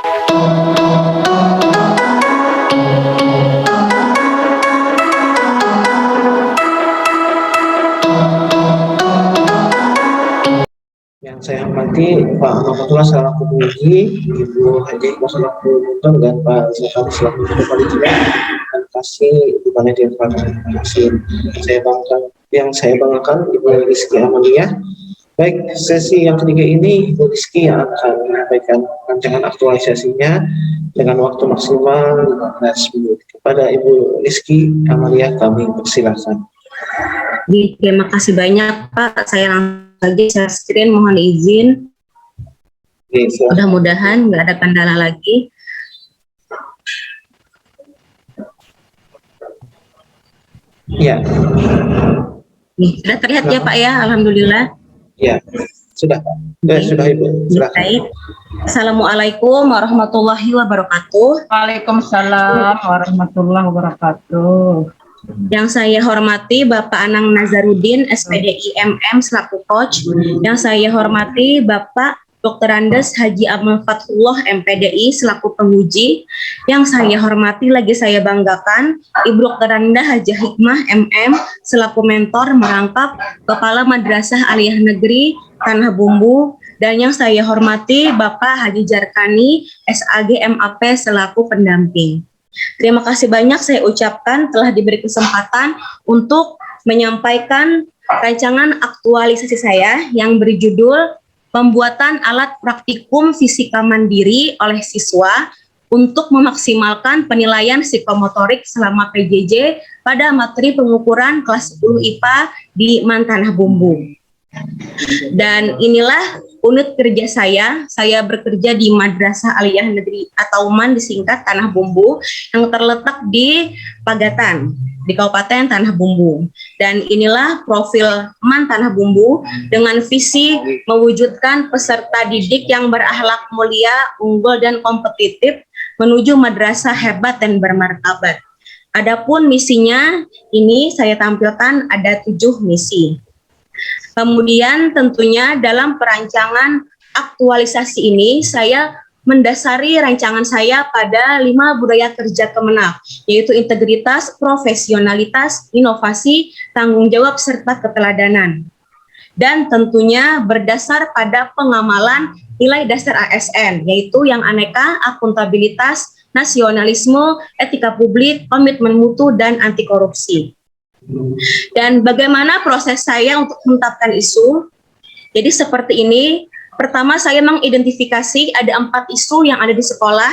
Yang saya hormati Pak Muhammad selaku penguji, Ibu Haji selaku Mutor, dan Pak Zakari selaku panitia, dan kasih Ibu Panitia vaksin. Saya banggakan Ibu Rizky Amalia. Baik, sesi yang ketiga ini Ibu Rizky yang akan menyampaikan rancangan aktualisasinya dengan waktu maksimal 15 menit. Kepada Ibu Rizky Amalia kami persilakan. Terima kasih banyak Pak. Saya langsung saja share screen, mohon izin. Mudah-mudahan nggak ada kendala lagi. Ya. Sudah terlihat ya Pak ya, alhamdulillah. Ya, sudah Pak. Sudah Ibu. Silakan. Baik. Assalamualaikum warahmatullahi wabarakatuh. Waalaikumsalam warahmatullahi wabarakatuh. Yang saya hormati Bapak Anang Nazarudin, SPDI MM selaku coach. Yang saya hormati Bapak Dr. Andes Haji Amal Fathullah MPDI selaku penguji. Yang saya hormati lagi saya banggakan Ibu Dr. Anda Haji Hikmah MM selaku mentor merangkap Kepala Madrasah Aliyah Negeri Tanah Bumbu. Dan yang saya hormati Bapak Haji Jarkani SAG MAP selaku pendamping. Terima kasih banyak saya ucapkan telah diberi kesempatan untuk menyampaikan rancangan aktualisasi saya yang berjudul Pembuatan Alat Praktikum Fisika Mandiri oleh Siswa untuk memaksimalkan penilaian psikomotorik selama PJJ pada materi pengukuran kelas 10 IPA di Tanah Bumbu. Dan inilah unit kerja saya bekerja di Madrasah Aliyah Negeri atau MAN disingkat Tanah Bumbu yang terletak di Pagatan, di Kabupaten Tanah Bumbu. Dan inilah profil MAN Tanah Bumbu dengan visi mewujudkan peserta didik yang berakhlak mulia, unggul dan kompetitif menuju madrasah hebat dan bermartabat. Adapun misinya ini saya tampilkan ada 7 misi. Kemudian tentunya dalam perancangan aktualisasi ini saya mendasari rancangan saya pada 5 budaya kerja Kemenak, yaitu integritas, profesionalitas, inovasi, tanggung jawab, serta keteladanan. Dan tentunya berdasar pada pengamalan nilai dasar ASN, yaitu yang aneka, akuntabilitas, nasionalisme, etika publik, komitmen mutu, dan anti korupsi. Dan bagaimana proses saya untuk menetapkan isu? Jadi seperti ini. Pertama saya mengidentifikasi ada 4 isu yang ada di sekolah.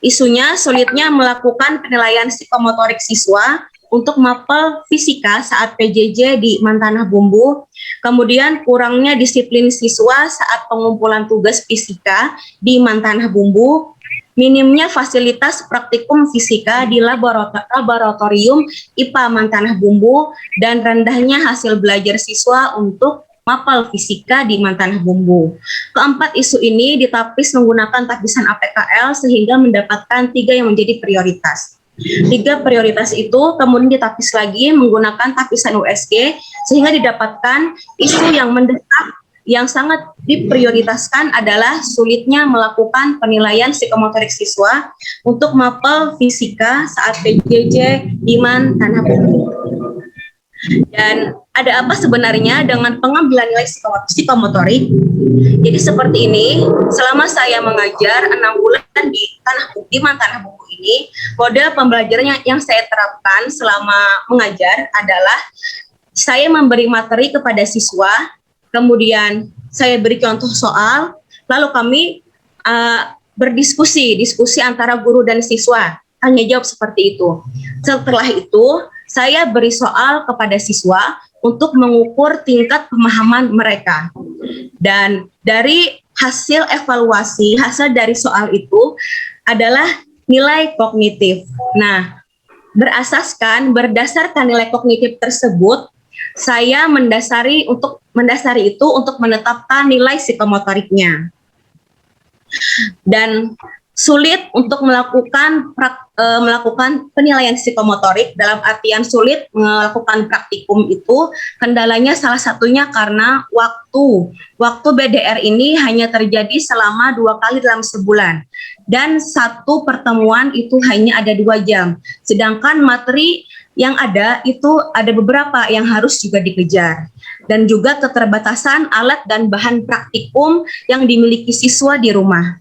Isunya sulitnya melakukan penilaian psikomotorik siswa untuk mapel fisika saat PJJ di Tanah Bumbu. Kemudian kurangnya disiplin siswa saat pengumpulan tugas fisika di Tanah Bumbu. Minimnya fasilitas praktikum fisika di laboratorium IPA Tanah Bumbu dan rendahnya hasil belajar siswa untuk mapel fisika di Tanah Bumbu. Keempat isu ini ditapis menggunakan tapisan APKL sehingga mendapatkan 3 yang menjadi prioritas. 3 prioritas itu kemudian ditapis lagi menggunakan tapisan USG sehingga didapatkan isu yang mendesak. Yang sangat diprioritaskan adalah sulitnya melakukan penilaian psikomotorik siswa untuk mapel fisika saat PJJ di Tanah Bumbu. Dan ada apa sebenarnya dengan pengambilan nilai psikomotorik? Jadi seperti ini, selama saya mengajar 6 bulan di Tanah Bumbu ini, model pembelajaran yang saya terapkan selama mengajar adalah saya memberi materi kepada siswa. Kemudian saya beri contoh soal, lalu kami diskusi antara guru dan siswa, tanya jawab seperti itu. Setelah itu, saya beri soal kepada siswa untuk mengukur tingkat pemahaman mereka. Dan dari hasil evaluasi, hasil dari soal itu adalah nilai kognitif. Nah, berdasarkan nilai kognitif tersebut, saya mendasari itu untuk menetapkan nilai psikomotoriknya. Dan sulit untuk melakukan penilaian psikomotorik. Dalam artian sulit melakukan praktikum itu, kendalanya salah satunya karena waktu BDR ini hanya terjadi selama 2 kali dalam sebulan, dan satu pertemuan itu hanya ada 2 jam, sedangkan materi yang ada itu ada beberapa yang harus juga dikejar, dan juga keterbatasan alat dan bahan praktikum yang dimiliki siswa di rumah.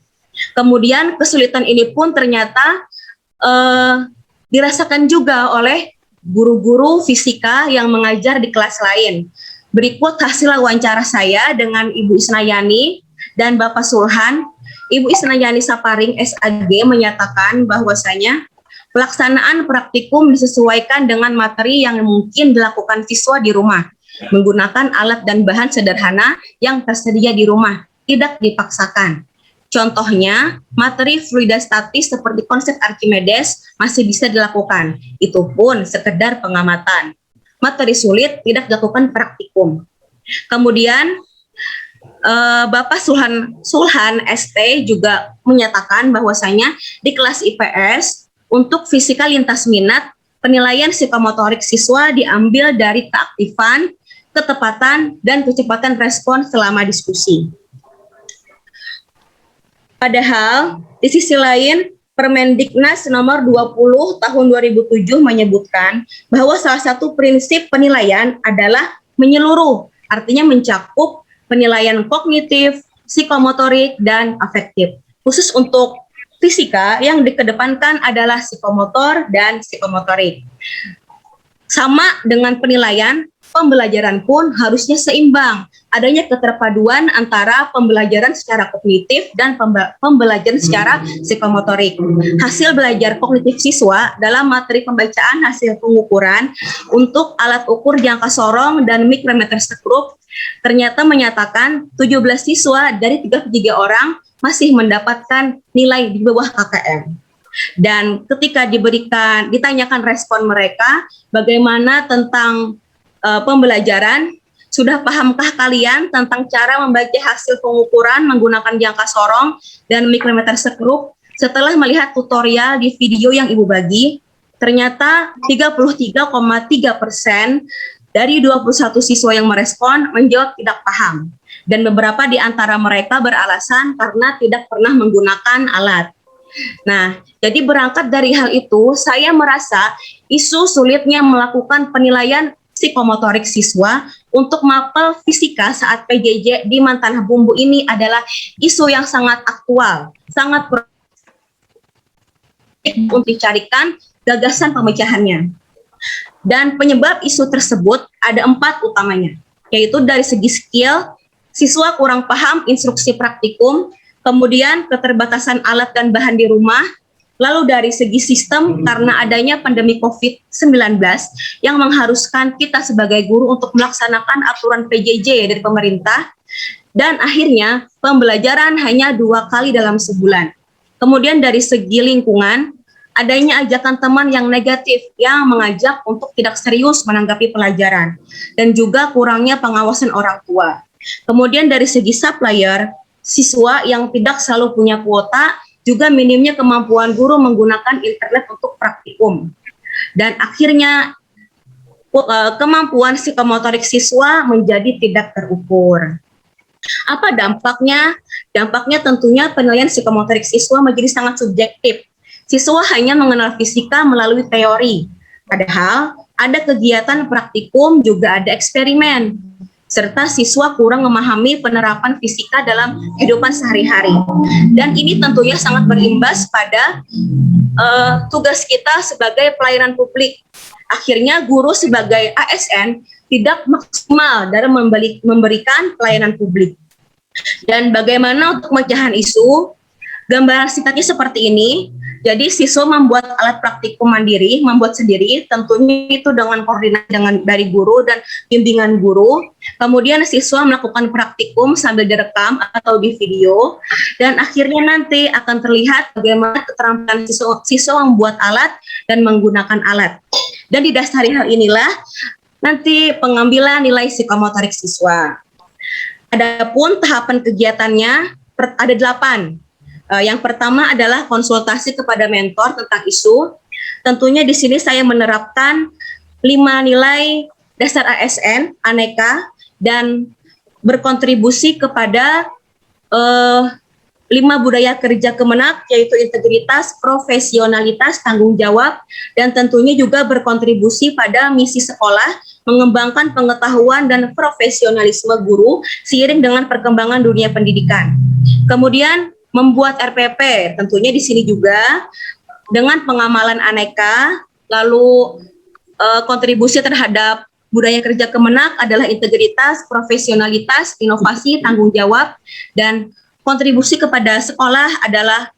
Kemudian kesulitan ini pun ternyata dirasakan juga oleh guru-guru fisika yang mengajar di kelas lain. Berikut hasil wawancara saya dengan Ibu Isnayani dan Bapak Sulhan. Ibu Isnayani Saparing SAG menyatakan bahwasanya pelaksanaan praktikum disesuaikan dengan materi yang mungkin dilakukan siswa di rumah, menggunakan alat dan bahan sederhana yang tersedia di rumah, tidak dipaksakan. Contohnya, materi fluida statis seperti konsep Archimedes masih bisa dilakukan. Itu pun sekedar pengamatan. Materi sulit tidak dilakukan praktikum. Kemudian, Bapak Sulhan ST juga menyatakan bahwasanya di kelas IPS, untuk fisika lintas minat, penilaian psikomotorik siswa diambil dari keaktifan, ketepatan, dan kecepatan respon selama diskusi. Padahal, di sisi lain, Permendiknas nomor 20 tahun 2007 menyebutkan bahwa salah satu prinsip penilaian adalah menyeluruh, artinya mencakup penilaian kognitif, psikomotorik, dan afektif. Khusus untuk fisika, yang dikedepankan adalah psikomotor dan psikomotorik. Sama dengan penilaian, pembelajaran pun harusnya seimbang. Adanya keterpaduan antara pembelajaran secara kognitif dan pembelajaran secara psikomotorik. Hasil belajar kognitif siswa dalam materi pembacaan hasil pengukuran untuk alat ukur jangka sorong dan mikrometer sekrup ternyata menyatakan 17 siswa dari 33 orang masih mendapatkan nilai di bawah KKM. Dan ketika ditanyakan respon mereka, bagaimana tentang pembelajaran, sudah pahamkah kalian tentang cara membaca hasil pengukuran menggunakan jangka sorong dan mikrometer sekrup? Setelah melihat tutorial di video yang Ibu bagi, ternyata 33,3% dari 21 siswa yang merespon menjawab tidak paham. Dan beberapa di antara mereka beralasan karena tidak pernah menggunakan alat. Nah, jadi berangkat dari hal itu, saya merasa isu sulitnya melakukan penilaian psikomotorik siswa untuk mapel fisika saat PJJ di Mantanah Bumbu ini adalah isu yang sangat aktual, sangat untuk dicarikan gagasan pemecahannya. Dan penyebab isu tersebut ada 4 utamanya, yaitu dari segi skill, siswa kurang paham instruksi praktikum, kemudian keterbatasan alat dan bahan di rumah, lalu dari segi sistem karena adanya pandemi COVID-19 yang mengharuskan kita sebagai guru untuk melaksanakan aturan PJJ dari pemerintah, dan akhirnya pembelajaran hanya 2 kali dalam sebulan. Kemudian dari segi lingkungan, adanya ajakan teman yang negatif yang mengajak untuk tidak serius menanggapi pelajaran, dan juga kurangnya pengawasan orang tua. Kemudian dari segi supplier, siswa yang tidak selalu punya kuota, juga minimnya kemampuan guru menggunakan internet untuk praktikum. Dan akhirnya kemampuan psikomotorik siswa menjadi tidak terukur. Apa dampaknya? Dampaknya tentunya penilaian psikomotorik siswa menjadi sangat subjektif. Siswa hanya mengenal fisika melalui teori. Padahal ada kegiatan praktikum, juga ada eksperimen. Serta siswa kurang memahami penerapan fisika dalam kehidupan sehari-hari. Dan ini tentunya sangat berimbas pada tugas kita sebagai pelayanan publik. Akhirnya guru sebagai ASN tidak maksimal dalam memberikan pelayanan publik. Dan bagaimana untuk pemecahan isu? Gambaran singkatnya seperti ini. Jadi siswa membuat alat praktikum mandiri, membuat sendiri, tentunya itu dengan koordinasi dari guru dan bimbingan guru. Kemudian siswa melakukan praktikum sambil direkam atau di video, dan akhirnya nanti akan terlihat bagaimana keterampilan siswa membuat alat dan menggunakan alat. Dan didasari hal inilah nanti pengambilan nilai psikomotorik siswa. Adapun tahapan kegiatannya ada 8. Yang pertama adalah konsultasi kepada mentor tentang isu. Tentunya di sini saya menerapkan 5 nilai dasar ASN, aneka, dan berkontribusi kepada 5 budaya kerja Kemenak, yaitu integritas, profesionalitas, tanggung jawab, dan tentunya juga berkontribusi pada misi sekolah, mengembangkan pengetahuan dan profesionalisme guru seiring dengan perkembangan dunia pendidikan. Kemudian membuat RPP, tentunya di sini juga dengan pengamalan aneka, lalu kontribusi terhadap budaya kerja Kemenak adalah integritas, profesionalitas, inovasi, tanggung jawab, dan kontribusi kepada sekolah adalah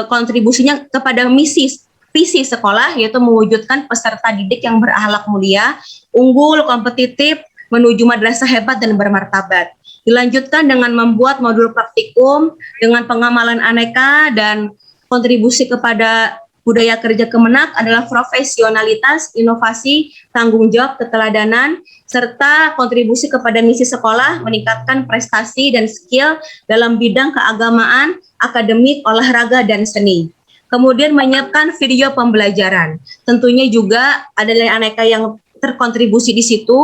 kontribusinya kepada visi sekolah, yaitu mewujudkan peserta didik yang berakhlak mulia, unggul, kompetitif, menuju madrasah hebat dan bermartabat. Dilanjutkan dengan membuat modul praktikum dengan pengamalan aneka, dan kontribusi kepada budaya kerja Kemenak adalah profesionalitas, inovasi, tanggung jawab, keteladanan, serta kontribusi kepada misi sekolah meningkatkan prestasi dan skill dalam bidang keagamaan, akademik, olahraga, dan seni. Kemudian menyiapkan video pembelajaran. Tentunya juga ada nilai aneka yang terkontribusi di situ,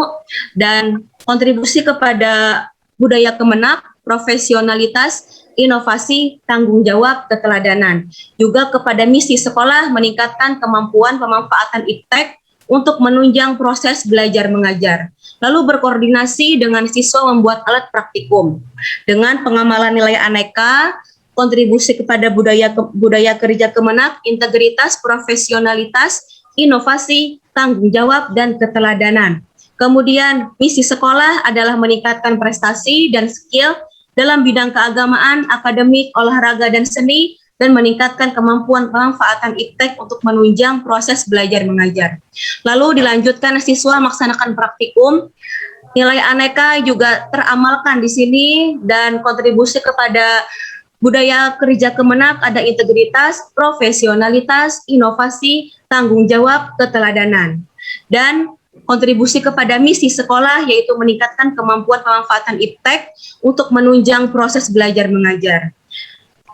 dan kontribusi kepada budaya Kemenak, profesionalitas, inovasi, tanggung jawab, keteladanan. Juga kepada misi sekolah meningkatkan kemampuan pemanfaatan iptek untuk menunjang proses belajar mengajar. Lalu berkoordinasi dengan siswa membuat alat praktikum. Dengan pengamalan nilai aneka, kontribusi kepada budaya kerja Kemenak, integritas, profesionalitas, inovasi, tanggung jawab, dan keteladanan. Kemudian misi sekolah adalah meningkatkan prestasi dan skill dalam bidang keagamaan, akademik, olahraga, dan seni, dan meningkatkan kemampuan pemanfaatan iptek untuk menunjang proses belajar mengajar. Lalu dilanjutkan siswa melaksanakan praktikum. Nilai aneka juga teramalkan di sini, dan kontribusi kepada budaya kerja Kemenak ada integritas, profesionalitas, inovasi, tanggung jawab, keteladanan. Dan kontribusi kepada misi sekolah yaitu meningkatkan kemampuan pemanfaatan iptek untuk menunjang proses belajar mengajar.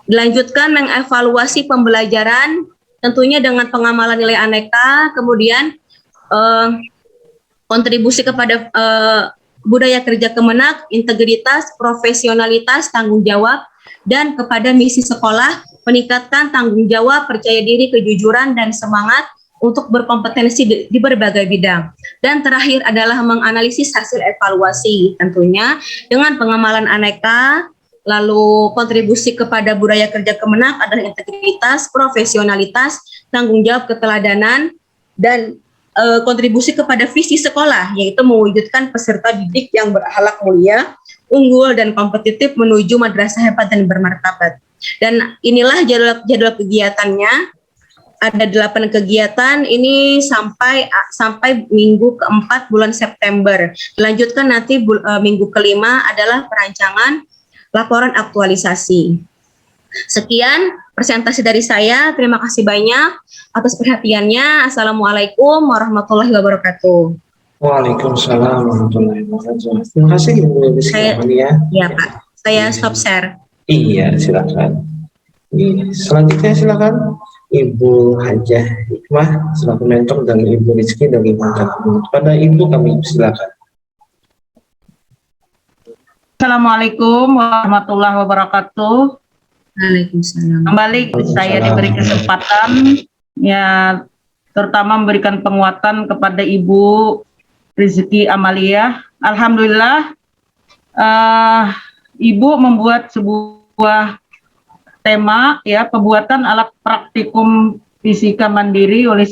Dilanjutkan mengevaluasi pembelajaran tentunya dengan pengamalan nilai aneka, kemudian kontribusi kepada budaya kerja Kemenak, integritas, profesionalitas, tanggung jawab, dan kepada misi sekolah meningkatkan tanggung jawab, percaya diri, kejujuran, dan semangat untuk berkompetensi di berbagai bidang. Dan terakhir adalah menganalisis hasil evaluasi tentunya dengan pengamalan aneka, lalu kontribusi kepada budaya kerja Kemenak adalah integritas, profesionalitas, tanggung jawab, keteladanan, dan kontribusi kepada visi sekolah yaitu mewujudkan peserta didik yang berakhlak mulia, unggul, dan kompetitif menuju madrasah hebat dan bermartabat. Dan inilah jadwal kegiatannya. Ada 8 kegiatan ini sampai minggu keempat bulan September. Dilanjutkan nanti minggu kelima adalah perancangan laporan aktualisasi. Sekian presentasi dari saya. Terima kasih banyak atas perhatiannya. Assalamualaikum warahmatullahi wabarakatuh. Waalaikumsalam warahmatullahi wabarakatuh. Terima kasih Ibu Rizky Amalia. Ya Pak, saya stop share. Iya, silakan. Selanjutnya silakan Ibu Hajah Hikmah selaku mentor dan Ibu Rizky dari Mantan. Pada Ibu kami silakan. Assalamualaikum warahmatullahi wabarakatuh. Waalaikumsalam. Kembali saya diberi kesempatan ya, terutama memberikan penguatan kepada Ibu Rizky Amalia. Alhamdulillah, Ibu membuat sebuah tema ya, pembuatan alat praktikum fisika mandiri oleh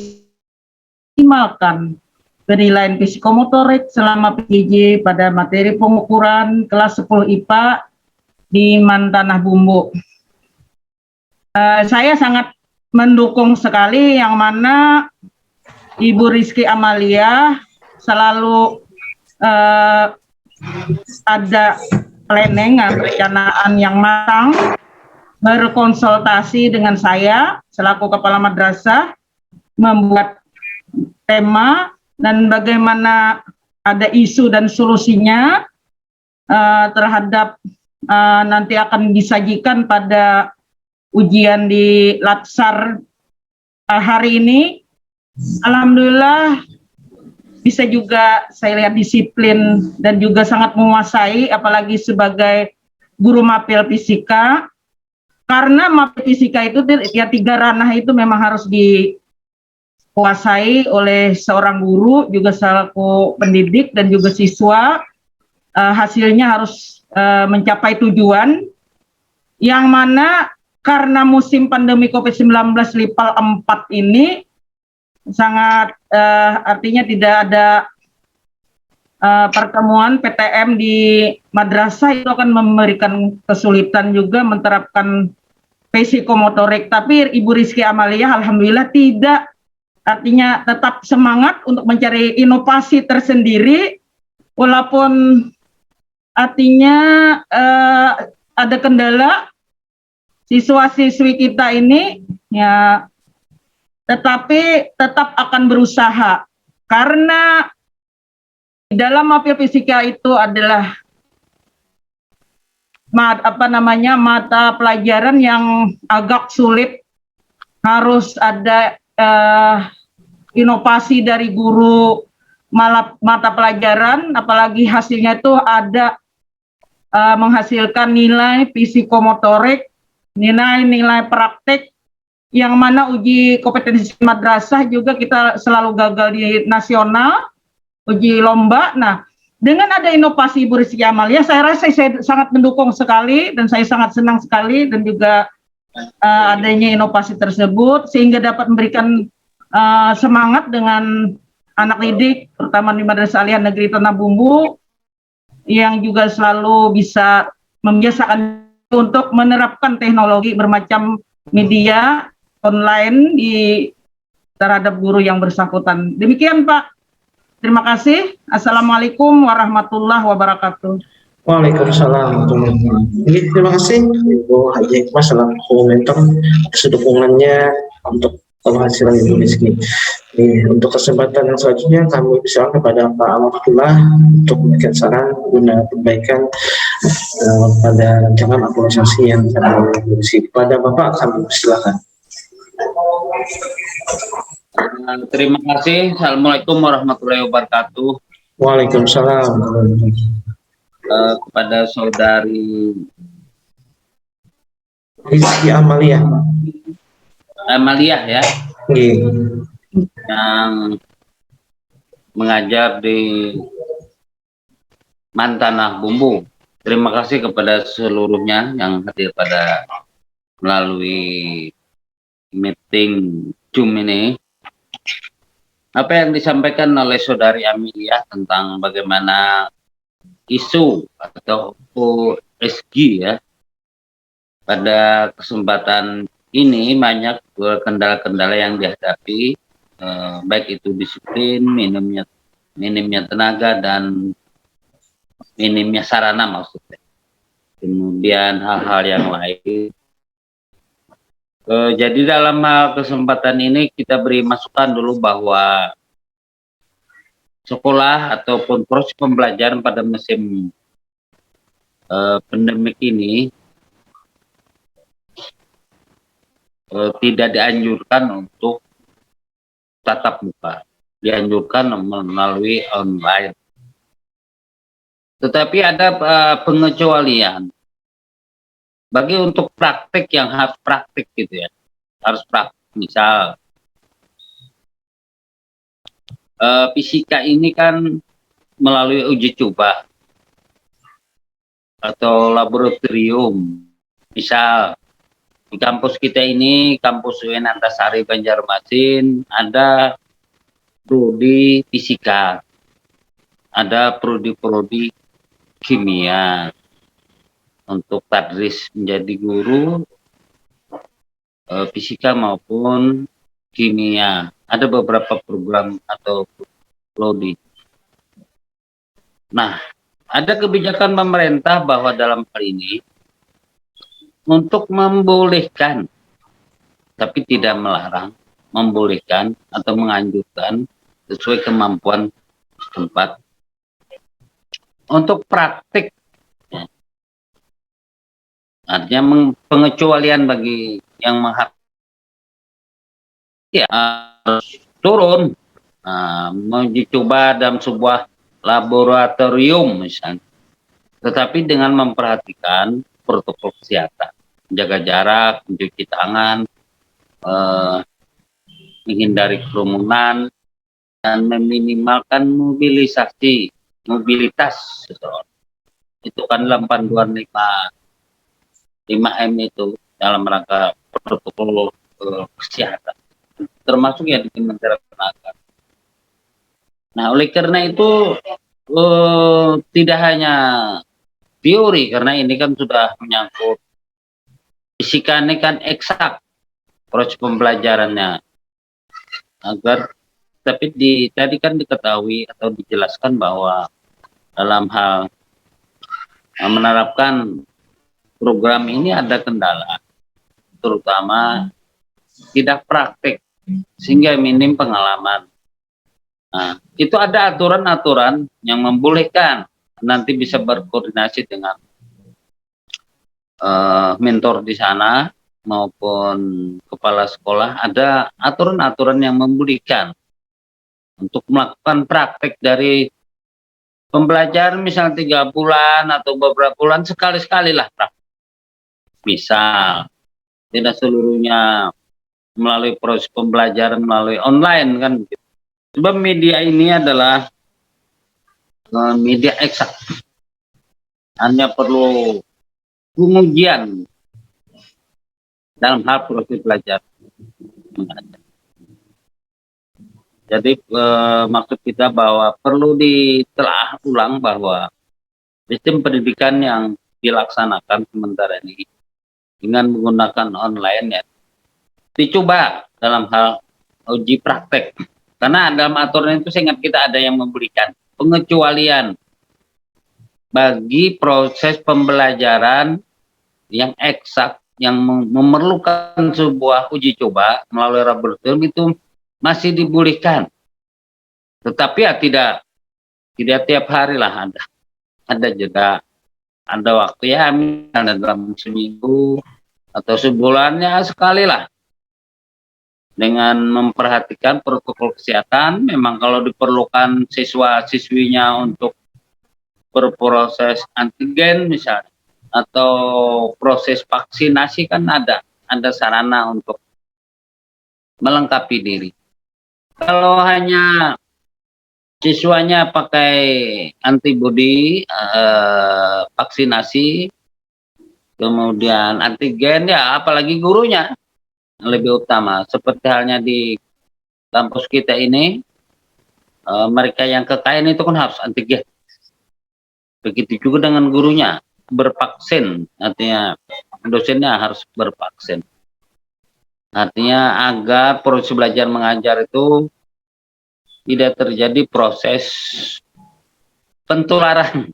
minimalkan penilaian psikomotorik selama PJJ pada materi pengukuran kelas 10 IPA di Mantanah Bumbu. Saya sangat mendukung sekali yang mana Ibu Rizky Amalia selalu ada planning, perencanaan yang matang, berkonsultasi dengan saya selaku kepala madrasah, membuat tema dan bagaimana ada isu dan solusinya terhadap nanti akan disajikan pada ujian di Latsar hari ini. Alhamdulillah bisa juga saya lihat disiplin dan juga sangat menguasai, apalagi sebagai guru mapel fisika. Karena mapel fisika itu ya 3 ranah itu memang harus dikuasai oleh seorang guru, juga selaku pendidik dan juga siswa. Hasilnya harus mencapai tujuan, yang mana karena musim pandemi COVID-19 Lipal 4 ini sangat artinya tidak ada pertemuan PTM di madrasah, itu akan memberikan kesulitan juga menerapkan psikomotorik. Tapi Ibu Rizky Amalia alhamdulillah tidak, artinya tetap semangat untuk mencari inovasi tersendiri, walaupun artinya ada kendala siswa-siswi kita ini ya, tetapi tetap akan berusaha, karena di dalam mapel fisika itu adalah mata pelajaran yang agak sulit, harus ada inovasi dari guru mata pelajaran, apalagi hasilnya itu ada menghasilkan nilai psikomotorik, nilai praktek, yang mana uji kompetensi madrasah juga kita selalu gagal di nasional, uji lomba. Nah, dengan ada inovasi Ibu Rizky Amalia, saya rasa saya sangat mendukung sekali, dan saya sangat senang sekali, dan juga adanya inovasi tersebut, sehingga dapat memberikan semangat dengan anak didik, terutama di Madrasah Aliyah Negeri Tanah Bumbu, yang juga selalu bisa membiasakan untuk menerapkan teknologi bermacam media online terhadap guru yang bersangkutan. Demikian Pak. Terima kasih. Assalamualaikum warahmatullahi wabarakatuh. Waalaikumsalam. Terima kasih Ibu Haji Hikmah selaku komentar atas dukungannya untuk keberhasilan Ibu Rizky. Untuk kesempatan yang selanjutnya kami bisa kepada Pak Amatullah untuk memberikan saran guna perbaikan pada rancangan aktualisasi yang akan diisi. Kepada Bapak kami silakan. Terima kasih. Assalamualaikum warahmatullahi wabarakatuh. Waalaikumsalam. Kepada saudari Rizky Amalia. Amalia ya, Iya. yang mengajar di Mantanah Bumbu. Terima kasih kepada seluruhnya yang hadir pada melalui meeting Zoom ini. Apa yang disampaikan oleh saudari Amelia tentang bagaimana isu atau OSG ya, pada kesempatan ini banyak kendala-kendala yang dihadapi, baik itu disiplin, minimnya tenaga, dan minimnya sarana maksudnya. Kemudian hal-hal yang lain. Jadi dalam kesempatan ini kita beri masukan dulu bahwa sekolah ataupun proses pembelajaran pada musim pandemik ini tidak dianjurkan untuk tatap muka, dianjurkan melalui online. Tetapi ada pengecualian bagi untuk praktik yang harus praktik gitu ya, harus praktik. Misal fisika ini kan melalui uji coba atau laboratorium. Misal di kampus kita ini, kampus UIN Antasari Banjarmasin, ada prodi fisika, ada prodi kimia. Untuk tadris menjadi guru fisika maupun kimia, ada beberapa program atau prodi. Nah, ada kebijakan pemerintah bahwa dalam hal ini untuk membolehkan, tapi tidak melarang, membolehkan atau menganjurkan sesuai kemampuan tempat untuk praktik. Artinya pengecualian bagi yang ya harus turun, menguji coba dalam sebuah laboratorium misalnya, tetapi dengan memperhatikan protokol kesehatan, menjaga jarak, mencuci tangan, eh, menghindari kerumunan, dan meminimalkan mobilitas seseorang. Itu kan dalam panduan 5M itu dalam rangka protokol kesehatan, termasuk ya di Kementerian Tenaga. Nah, oleh karena itu tidak hanya teori, karena ini kan sudah menyangkut fisika, ini kan eksak proses pembelajarannya, agar tapi tadi kan diketahui atau dijelaskan bahwa dalam hal menerapkan program ini ada kendala, terutama tidak praktik sehingga minim pengalaman. Nah, itu ada aturan-aturan yang membolehkan nanti bisa berkoordinasi dengan mentor di sana maupun kepala sekolah. Ada aturan-aturan yang membolehkan untuk melakukan praktek dari pembelajaran misalnya 3 bulan atau beberapa bulan, sekali-sekali lah praktek. Misal tidak seluruhnya melalui proses pembelajaran melalui online kan. Sebab media ini adalah media eksak, hanya perlu pengujian dalam hal proses belajar. Jadi maksud kita bahwa perlu ditelaah ulang bahwa sistem pendidikan yang dilaksanakan sementara ini dengan menggunakan online ya dicoba dalam hal uji praktek. Karena dalam aturan itu saya ingat kita ada yang memberikan pengecualian bagi proses pembelajaran yang eksak, yang memerlukan sebuah uji coba melalui laboratorium, itu masih dibolehkan. Tetapi ya tidak tiap hari lah, ada jeda, ada waktu ya misalnya dalam seminggu atau sebulannya sekali lah, dengan memperhatikan protokol kesehatan. Memang kalau diperlukan siswa-siswinya untuk berproses antigen misalnya atau proses vaksinasi, kan ada sarana untuk melengkapi diri. Kalau hanya siswanya pakai antibodi, vaksinasi, kemudian antigen, ya apalagi gurunya lebih utama. Seperti halnya di kampus kita ini, mereka yang KKN itu kan harus antigen. Begitu juga dengan gurunya, bervaksin, artinya dosennya harus bervaksin. Artinya agar proses belajar mengajar itu tidak terjadi proses penularan.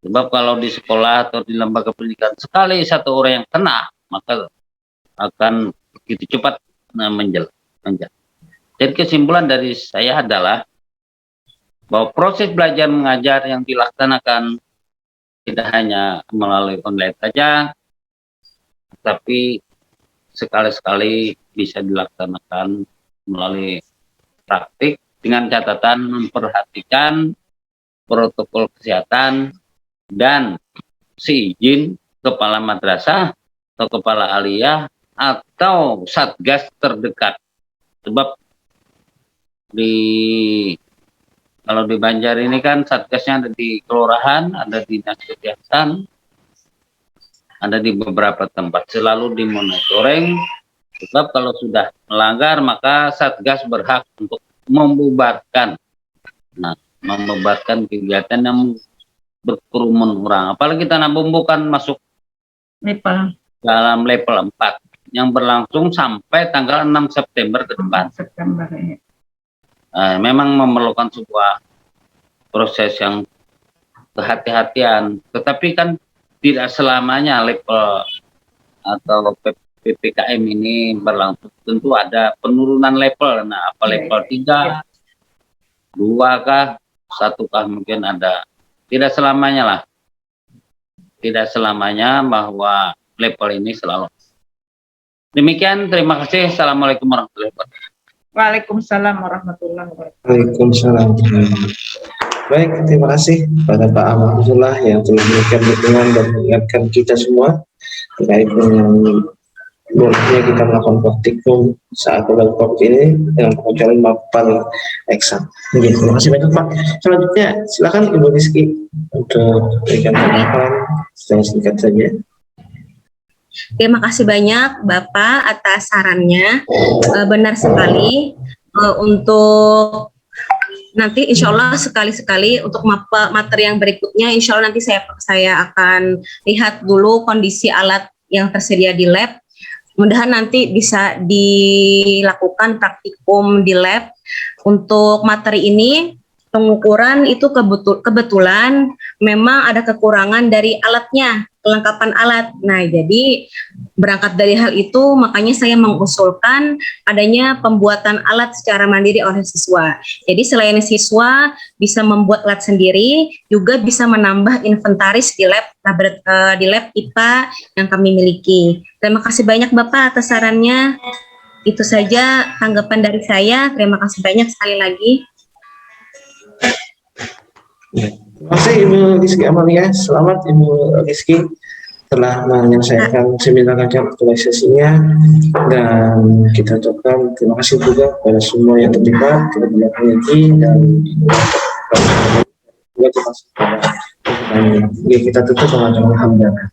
Sebab kalau di sekolah atau di lembaga pendidikan sekali satu orang yang kena, maka akan begitu cepat menjal. Jadi kesimpulan dari saya adalah bahwa proses belajar mengajar yang dilaksanakan tidak hanya melalui online saja, tapi sekali-sekali bisa dilaksanakan melalui praktik dengan catatan memperhatikan protokol kesehatan dan seizin kepala madrasah atau kepala aliyah atau satgas terdekat. Sebab kalau di Banjar ini kan satgasnya ada di kelurahan, ada di dinas kesehatan, ada di beberapa tempat, selalu dimonitoring. Sebab kalau sudah melanggar, maka satgas berhak untuk membubarkan. Nah, membubarkan kegiatan yang berkerumun orang. Apalagi Tanah Bumbu kan masuk dalam level 4 yang berlangsung sampai tanggal 6 September ke depan. Memang memerlukan sebuah proses yang kehati-hatian, tetapi kan tidak selamanya level atau PPKM ini berlangsung. Tentu ada penurunan level. Nah, apa level 3, 2 kah, 1 kah, mungkin ada. Tidak selamanya lah. Tidak selamanya bahwa level ini selalu Demikian, terima kasih. Assalamualaikum warahmatullahi wabarakatuh. Waalaikumsalam warahmatullahi wabarakatuh. Waalaikumsalam. Baik, terima kasih pada Pak Ahmadullah yang telah memberikan dukungan dan mengingatkan kita semua terkait dengan bolehnya kita melakukan praktikum saat bulan COVID ini dengan pengecualian mapel eksak. Oke, terima kasih banyak Pak. Selanjutnya silakan Ibu Rizky untuk berikan tanggapan secara singkat saja. Terima kasih banyak Bapak atas sarannya. Benar sekali, untuk nanti insya Allah sekali-sekali untuk materi yang berikutnya, insya Allah nanti saya akan lihat dulu kondisi alat yang tersedia di lab. Mudah-mudahan nanti bisa dilakukan praktikum di lab. Untuk materi ini, pengukuran itu kebetulan memang ada kekurangan dari alatnya, kelengkapan alat. Nah, jadi berangkat dari hal itu, makanya saya mengusulkan adanya pembuatan alat secara mandiri oleh siswa. Jadi selain siswa bisa membuat alat sendiri, juga bisa menambah inventaris di lab IPA yang kami miliki. Terima kasih banyak Bapak atas sarannya. Itu saja tanggapan dari saya. Terima kasih banyak sekali lagi. Terima kasih Ibu Rizky Amalia. Selamat Ibu Rizky telah menyelesaikan seminar kajian aktualisasinya, dan kita ucapkan terima kasih juga kepada semua yang terlibat, kepada peneliti dan juga terima kasih kepada kita tutup dengan alhamdulillah.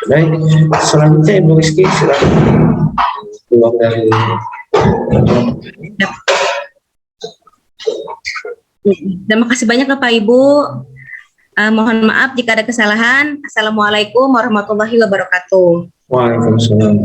Baik, selanjutnya Ibu Rizky silakan keluar dari. Terima kasih banyak Bapak Ibu. Mohon maaf jika ada kesalahan. Assalamualaikum warahmatullahi wabarakatuh. Waalaikumsalam.